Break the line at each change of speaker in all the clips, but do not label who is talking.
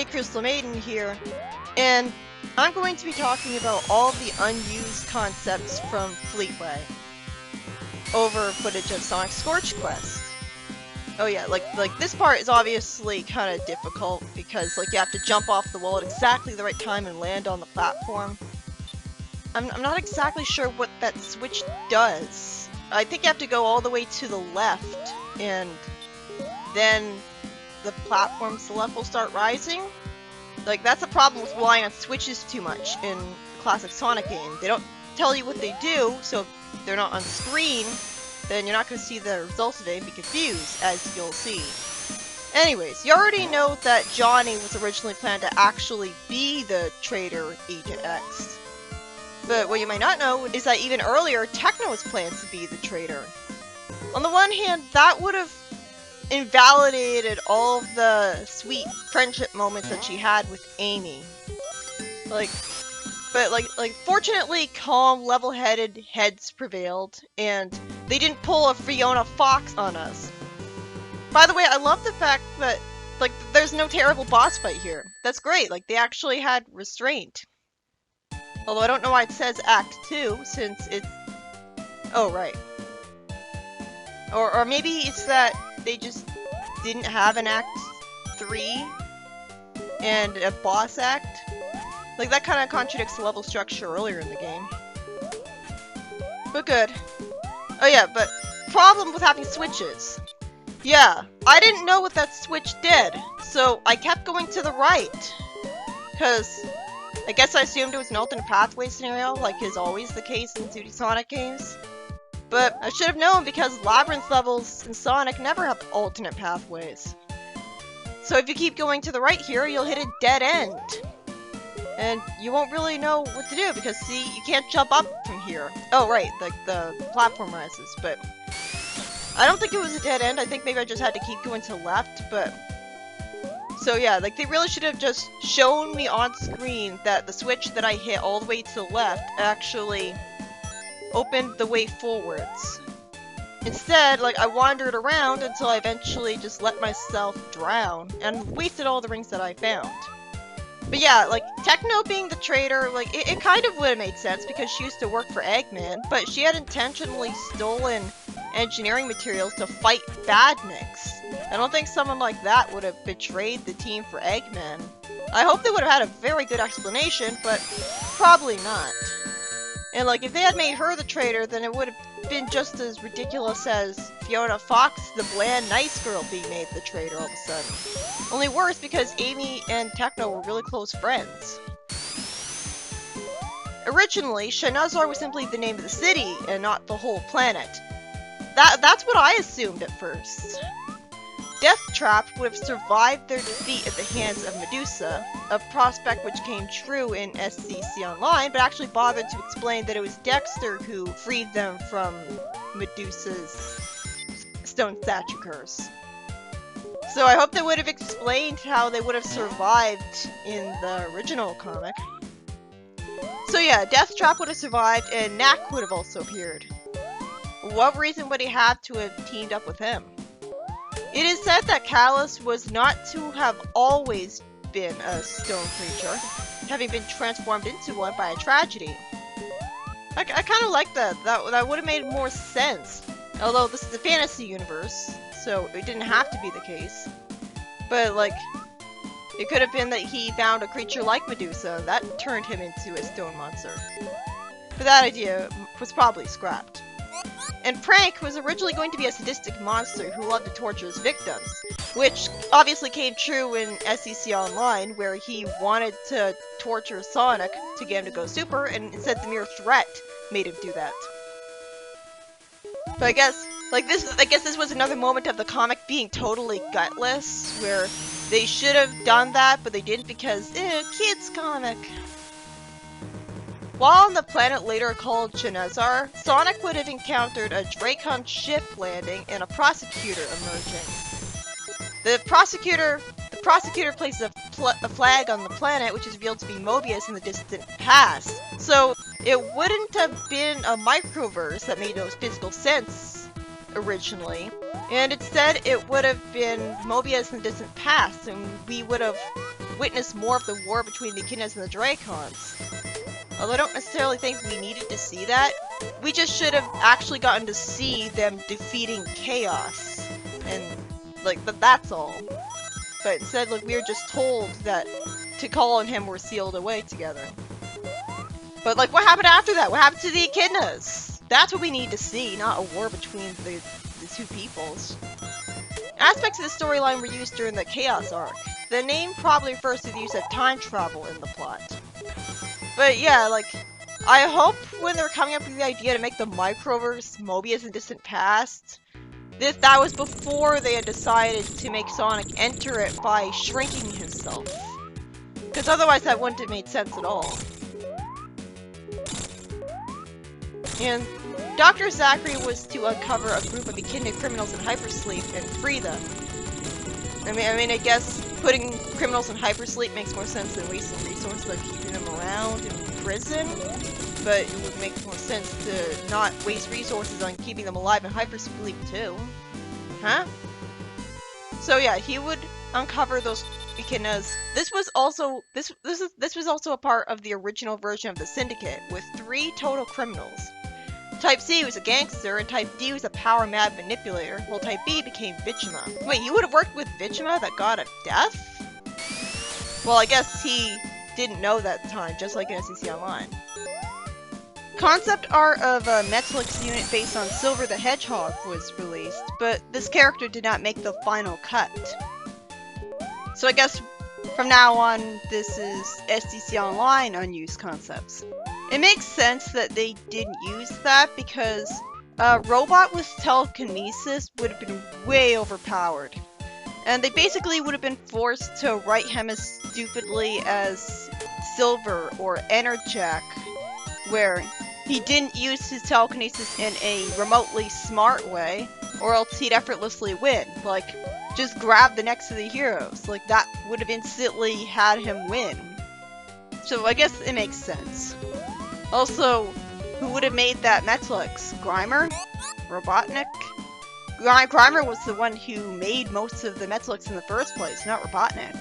Hey, Crystal Maiden here, and I'm going to be talking about all the unused concepts from Fleetway over footage of Sonic Scorch Quest. Oh yeah, like this part is obviously kind of difficult because you have to jump off the wall at exactly the right time and land on the platform. I'm not exactly sure what that switch does. I think you have to go all the way to the left, and then the platforms to the left will start rising. That's a problem with relying on switches too much in the classic Sonic game. They don't tell you what they do, so if they're not on screen, then you're not going to see the results of it and be confused, as you'll see. Anyways, you already know that Johnny was originally planned to actually be the traitor Agent X. But what you might not know is that even earlier, Techno was planned to be the traitor. On the one hand, that would have invalidated all of the sweet friendship moments that she had with Amy. But fortunately, calm, level-headed heads prevailed, and they didn't pull a Fiona Fox on us. By the way, I love the fact that, there's no terrible boss fight here. That's great, they actually had restraint. Although I don't know why it says Act 2, since it's... Oh, right. Or maybe it's that they just didn't have an Act 3 and a boss act. That kind of contradicts the level structure earlier in the game. But good. Oh yeah, but problem with having switches. Yeah, I didn't know what that switch did, so I kept going to the right. Because I guess I assumed it was an alternate pathway scenario, like is always the case in 2D Sonic games. But I should have known because Labyrinth levels in Sonic never have alternate pathways. So if you keep going to the right here, you'll hit a dead end. And you won't really know what to do because, see, you can't jump up from here. Oh, right, the platform rises, but I don't think it was a dead end. I think maybe I just had to keep going to the left, but... So yeah, they really should have just shown me on screen that the switch that I hit all the way to the left actually opened the way forwards. Instead, I wandered around until I eventually just let myself drown and wasted all the rings that I found. But yeah, Techno being the traitor, it kind of would have made sense because she used to work for Eggman, but she had intentionally stolen engineering materials to fight Badniks. I don't think someone like that would have betrayed the team for Eggman. I hope they would have had a very good explanation, but probably not. And if they had made her the traitor, then it would have been just as ridiculous as Fiona Fox, the bland nice girl, being made the traitor all of a sudden. Only worse because Amy and Techno were really close friends. Originally, Shanazar was simply the name of the city and not the whole planet. That's what I assumed at first. Death Trap would have survived their defeat at the hands of Medusa, a prospect which came true in SCC Online, but actually bothered to explain that it was Dexter who freed them from Medusa's stone statue curse. So I hope they would have explained how they would have survived in the original comic. So yeah, Death Trap would have survived, and Knack would have also appeared. What reason would he have to have teamed up with him? It is said that Callus was not to have always been a stone creature, having been transformed into one by a tragedy. I kind of like that. That would have made more sense. Although this is a fantasy universe, so it didn't have to be the case. But, it could have been that he found a creature like Medusa that turned him into a stone monster. But that idea was probably scrapped. And Prank was originally going to be a sadistic monster who loved to torture his victims, which obviously came true in SCC Online, where he wanted to torture Sonic to get him to go super, and instead the mere threat made him do that. But I guess this was another moment of the comic being totally gutless, where they should have done that, but they didn't because, kids comic. While on the planet later called Shanazar, Sonic would have encountered a Dracon ship landing and a prosecutor emerging. The prosecutor places a flag on the planet, which is revealed to be Mobius in the distant past. So it wouldn't have been a microverse that made no physical sense originally, and instead it would have been Mobius in the distant past, and we would have witness more of the war between the echidnas and the Dracons. Although I don't necessarily think we needed to see that. We just should have actually gotten to see them defeating Chaos. And, like, that's all. But instead, like, we were just told that Tikal and him were sealed away together. But, like, what happened after that? What happened to the echidnas? That's what we need to see, not a war between the two peoples. Aspects of the storyline were used during the Chaos arc. The name probably refers to the use of time travel in the plot. But yeah, like, I hope when they're coming up with the idea to make the Microverse Mobius in Distant Past, that was before they had decided to make Sonic enter it by shrinking himself. Because otherwise that wouldn't have made sense at all. And Dr. Zachary was to uncover a group of echidna criminals in hypersleep and free them. I mean, I guess putting criminals in hypersleep makes more sense than wasting resources like keeping them around in prison. But it would make more sense to not waste resources on keeping them alive in hypersleep too. Huh? So yeah, he would uncover those echidnas. This was also a part of the original version of the Syndicate, with 3 total criminals. Type C was a gangster, and Type D was a power-mad manipulator, while Type B became Vichima. Wait, you would have worked with Vichima, that god of death? Well, I guess he didn't know that at the time, just like in SCC Online. Concept art of a Metalix unit based on Silver the Hedgehog was released, but this character did not make the final cut. So I guess from now on, this is SDC Online unused concepts. It makes sense that they didn't use that because a robot with telekinesis would have been way overpowered. And they basically would have been forced to write him as stupidly as Silver or Enerjack, where he didn't use his telekinesis in a remotely smart way, or else he'd effortlessly win. Like, just grab the next of the heroes. Like, that would have instantly had him win. So I guess it makes sense. Also, who would have made that Metalix? Grimer? Robotnik? Grimer was the one who made most of the Metalix in the first place, not Robotnik.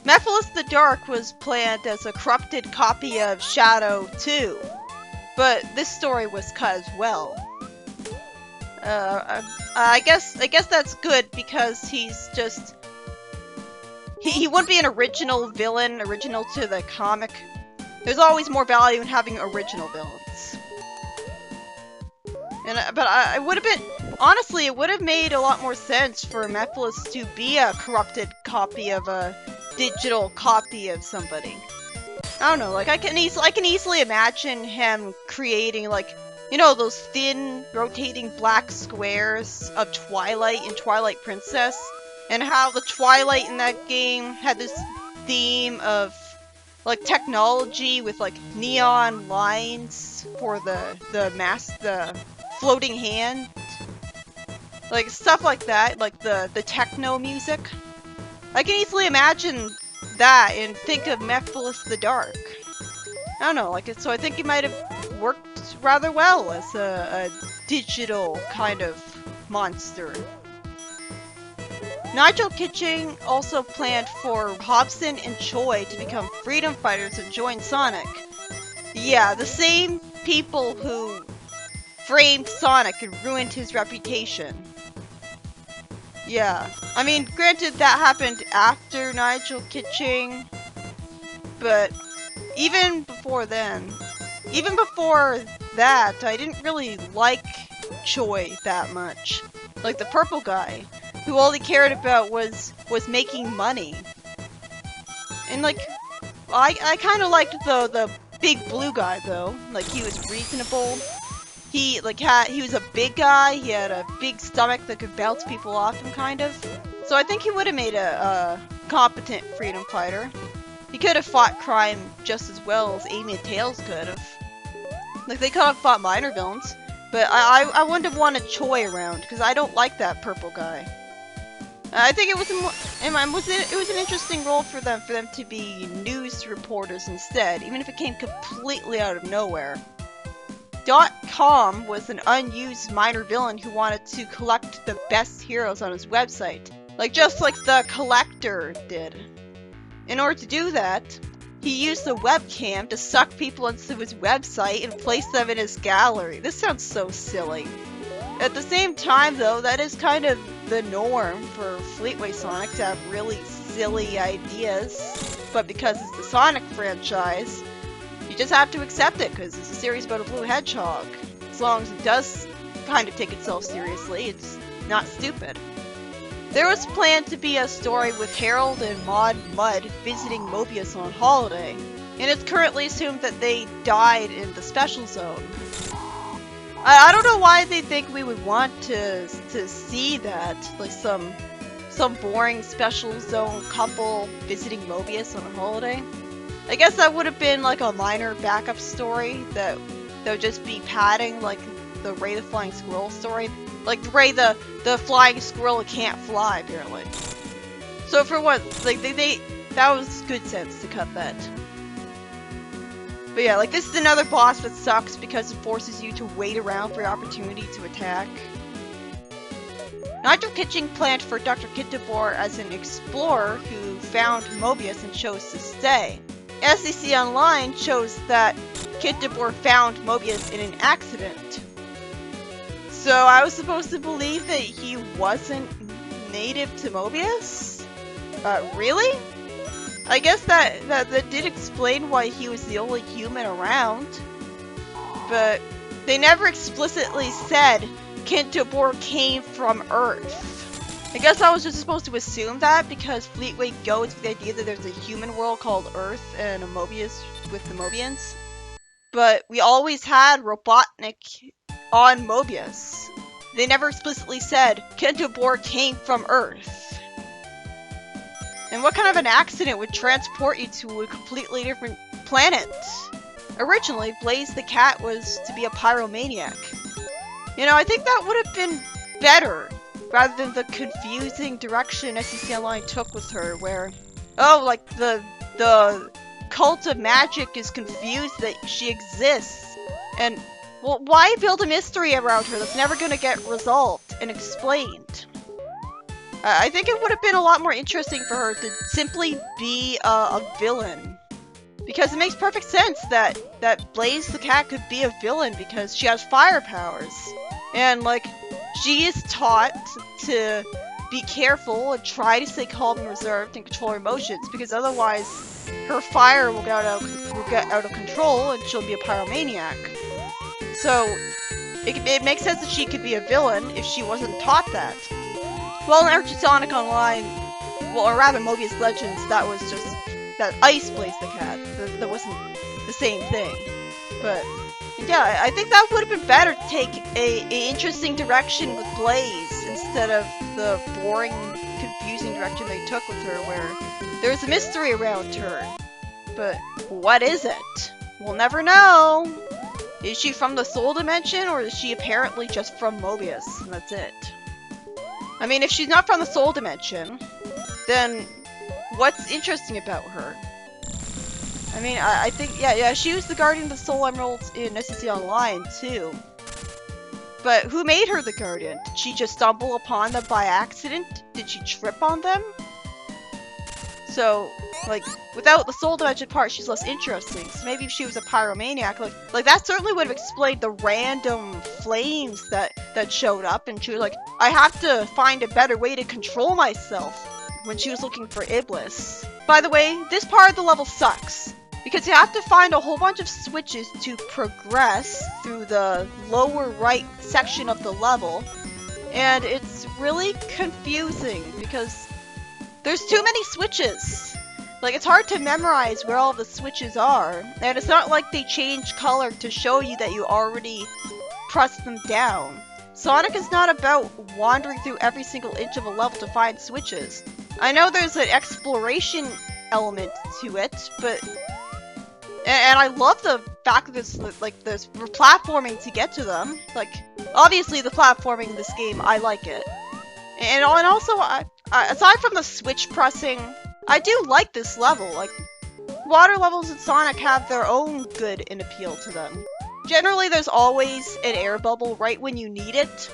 Mephiles the Dark was planned as a corrupted copy of Shadow 2, but this story was cut as well. I guess that's good because he's just... He wouldn't be an original villain, original to the comic. There's always more value in having original villains. But I would have been... Honestly, it would have made a lot more sense for Mephiles to be a corrupted copy of a digital copy of somebody. I don't know, like, I can easily imagine him creating, like, you know, those thin, rotating black squares of Twilight in Twilight Princess? And how the Twilight in that game had this theme of, like, technology with, like, neon lines for the floating hand. Like, stuff like that, like the techno music. I can easily imagine that and think of Mephiles the Dark. I don't know, like, so I think it might have worked rather well as a digital kind of monster. Nigel Kitching also planned for Hobson and Choi to become freedom fighters and join Sonic. Yeah, the same people who framed Sonic and ruined his reputation. Yeah, I mean, granted that happened after Nigel Kitching, but even before then, even before that, I didn't really like Choi that much. Like the purple guy, who all he cared about was making money. And like, I kind of liked the big blue guy though. Like, he was reasonable. He was a big guy. He had a big stomach that could bounce people off him, kind of. So I think he would have made a competent freedom fighter. He could have fought crime just as well as Amy and Tails could have. Like, they could have fought minor villains. But I wouldn't have wanted Choi around, because I don't like that purple guy. I think it was an interesting role for them to be news reporters instead, even if it came completely out of nowhere. .com was an unused minor villain who wanted to collect the best heroes on his website, just like the Collector did. In order to do that, he used the webcam to suck people into his website and place them in his gallery. This sounds so silly. At the same time, though, that is kind of the norm for Fleetway Sonic to have really silly ideas. But because it's the Sonic franchise, you just have to accept it, because it's a series about a blue hedgehog. As long as it does kind of take itself seriously, it's not stupid. There was planned to be a story with Harold and Maude Mudd visiting Mobius on holiday, and it's currently assumed that they died in the Special Zone. I don't know why they think we would want to see that, like some boring Special Zone couple visiting Mobius on a holiday. I guess that would have been like a minor backup story that would just be padding like the Ray the Flying Squirrel story. Like Ray the flying squirrel that can't fly, apparently. So for once, like that was good sense to cut that. But yeah, like this is another boss that sucks because it forces you to wait around for your opportunity to attack. Nitro Kitchen planned for Dr. Kittabor as an explorer who found Mobius and chose to stay. SEC Online shows that Kittabor found Mobius in an accident. So I was supposed to believe that he wasn't native to Mobius? Really? I guess that did explain why he was the only human around. But they never explicitly said Kittabor came from Earth. I guess I was just supposed to assume that because Fleetway goes with the idea that there's a human world called Earth and a Mobius with the Mobians. But we always had Robotnik on Mobius. They never explicitly said Kittabor came from Earth. And what kind of an accident would transport you to a completely different planet? Originally, Blaze the cat was to be a pyromaniac. You know, I think that would have been better, rather than the confusing direction SEC Online took with her, where, oh, like, the cult of magic is confused that she exists, and, well, why build a mystery around her that's never gonna get resolved and explained? I think it would have been a lot more interesting for her to simply be a villain. Because it makes perfect sense that Blaze the cat could be a villain because she has fire powers. And, like, she is taught to be careful and try to stay calm and reserved and control her emotions, because otherwise her fire will get out of control and she'll be a pyromaniac. So, it makes sense that she could be a villain if she wasn't taught that. Well, in Energy Sonic Online, well, or rather Mobius Legends, that was just that Ice Blaze the cat. That wasn't the same thing. But yeah, I think that would have been better to take a interesting direction with Blaze instead of the boring, confusing direction they took with her, where there's a mystery around her. But what is it? We'll never know. Is she from the Soul Dimension, or is she apparently just from Mobius, and that's it? I mean, if she's not from the Soul Dimension, then what's interesting about her? I mean, I think, yeah, she was the Guardian of the Soul Emeralds in SEC Online, too. But who made her the Guardian? Did she just stumble upon them by accident? Did she trip on them? So, like, without the Soul Dimension part, she's less interesting. So maybe if she was a pyromaniac, like that certainly would have explained the random flames that showed up, and she was like, I have to find a better way to control myself, when she was looking for Iblis. By the way, this part of the level sucks, because you have to find a whole bunch of switches to progress through the lower right section of the level, and it's really confusing, because there's too many switches. Like, it's hard to memorize where all the switches are, and it's not like they change color to show you that you already pressed them down. Sonic is not about wandering through every single inch of a level to find switches. I know there's an exploration element to it, but... And I love the fact that there's platforming to get to them. Like, obviously the platforming in this game, I like it. And also, aside from the switch pressing, I do like this level. Like, water levels in Sonic have their own good and appeal to them. Generally, there's always an air bubble right when you need it.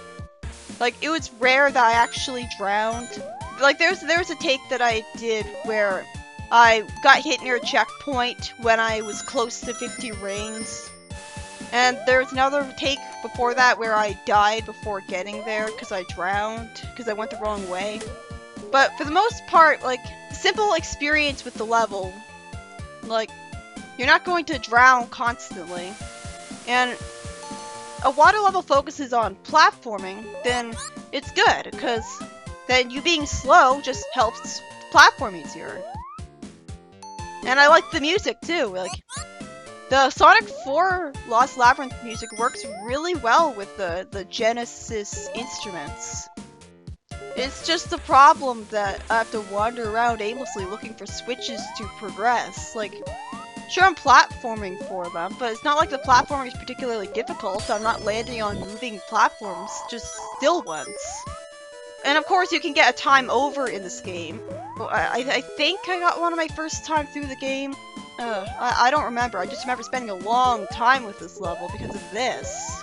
Like, it was rare that I actually drowned. Like, there's a take that I did where I got hit near a checkpoint when I was close to 50 rings. And there's another take before that where I died before getting there because I drowned, because I went the wrong way. But for the most part, like, simple experience with the level. Like, you're not going to drown constantly. And a water level focuses on platforming, then it's good, because then you being slow just helps platform easier. And I like the music too, like, the Sonic 4 Lost Labyrinth music works really well with the Genesis instruments. It's just the problem that I have to wander around aimlessly looking for switches to progress. Like, sure, I'm platforming for them, but it's not like the platforming is particularly difficult. I'm not landing on moving platforms, just still ones. And of course, you can get a time over in this game. Well, I think I got one of my first time through the game. I don't remember. I just remember spending a long time with this level because of this.